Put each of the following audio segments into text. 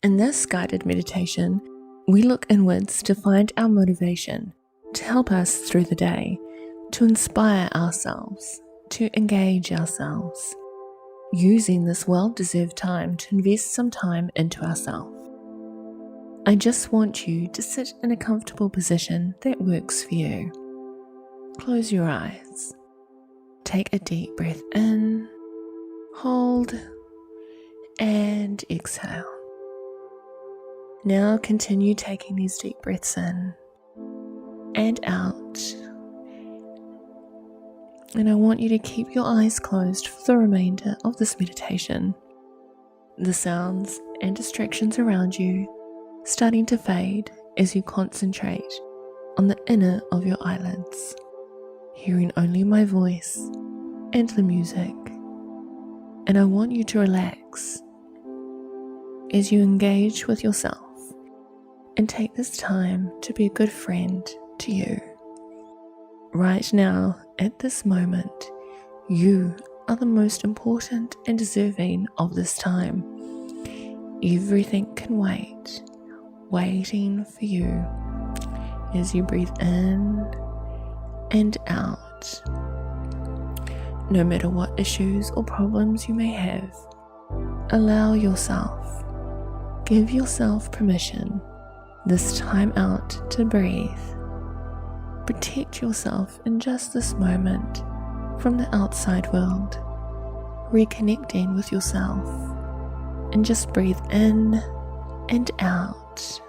In this guided meditation, we look inwards to find our motivation, to help us through the day, to inspire ourselves, to engage ourselves, using this well-deserved time to invest some time into ourselves. I just want you to sit in a comfortable position that works for you. Close your eyes. Take a deep breath in, hold, and exhale. Now continue taking these deep breaths in and out. And I want you to keep your eyes closed for the remainder of this meditation. The sounds and distractions around you starting to fade as you concentrate on the inner of your eyelids, hearing only my voice and the music. And I want you to relax as you engage with yourself and take this time to be a good friend to you. Right now, at this moment, you are the most important and deserving of this time. Everything can wait, waiting for you as you breathe in and out. No matter what issues or problems you may have, allow yourself, give yourself permission this time out to breathe. Protect yourself in just this moment from the outside world, reconnecting with yourself, and just breathe in and out.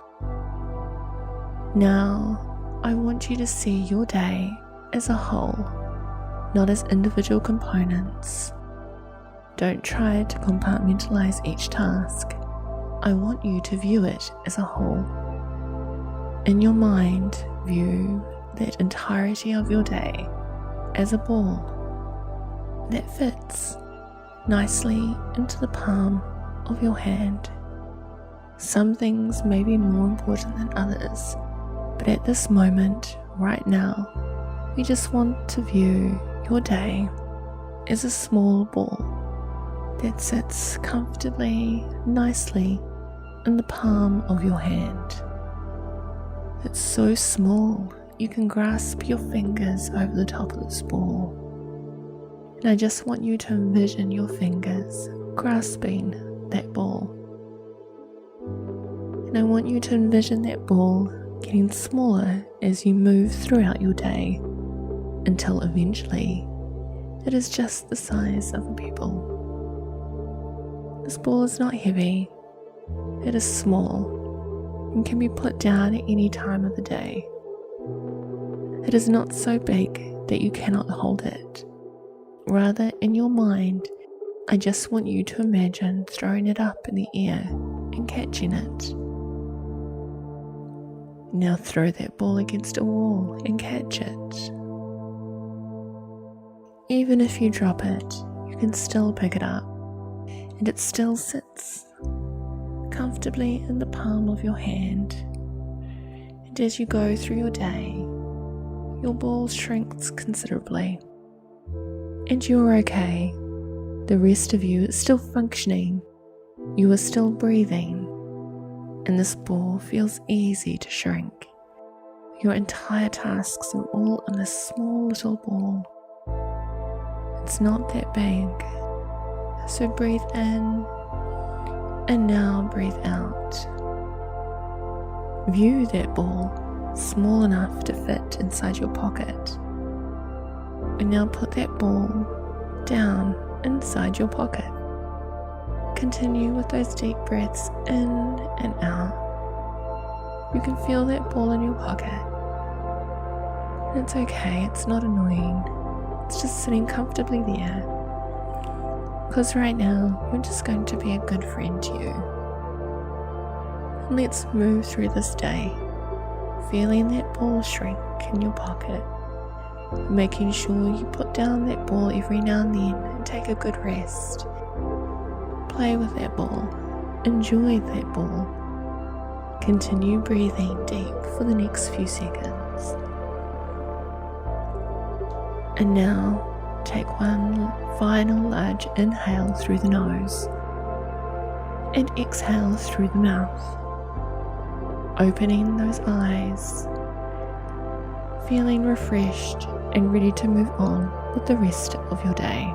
Now, I want you to see your day as a whole, not as individual components. Don't try to compartmentalize each task. I want you to view it as a whole. In your mind, view that entirety of your day as a ball that fits nicely into the palm of your hand. Some things may be more important than others, but at this moment, right now, we just want to view your day as a small ball that sits comfortably, nicely in the palm of your hand. It's so small you can grasp your fingers over the top of this ball. And I just want you to envision your fingers grasping that ball. And I want you to envision that ball getting smaller as you move throughout your day until eventually it is just the size of a pebble. This ball is not heavy, it is small and can be put down at any time of the day. It is not so big that you cannot hold it. Rather, in your mind, I just want you to imagine throwing it up in the air and catching it. Now throw that ball against a wall and catch it. Even if you drop it, you can still pick it up, and it still sits comfortably in the palm of your hand. And as you go through your day, your ball shrinks considerably, and you're okay. The rest of you is still functioning. You are still breathing, and this ball feels easy to shrink. Your entire tasks are all in this small little ball. It's not that big. So breathe in, and now breathe out. View that ball, small enough to fit inside your pocket. And now put that ball down inside your pocket. Continue with those deep breaths in and out. You can feel that ball in your pocket. And it's okay, it's not annoying. It's just sitting comfortably there. Because right now, we're just going to be a good friend to you. And let's move through this day, feeling that ball shrink in your pocket, making sure you put down that ball every now and then and take a good rest. Play with that ball, enjoy that ball. Continue breathing deep for the next few seconds. And now, take one final large inhale through the nose. and exhale through the mouth. Opening those eyes, feeling refreshed and ready to move on with the rest of your day.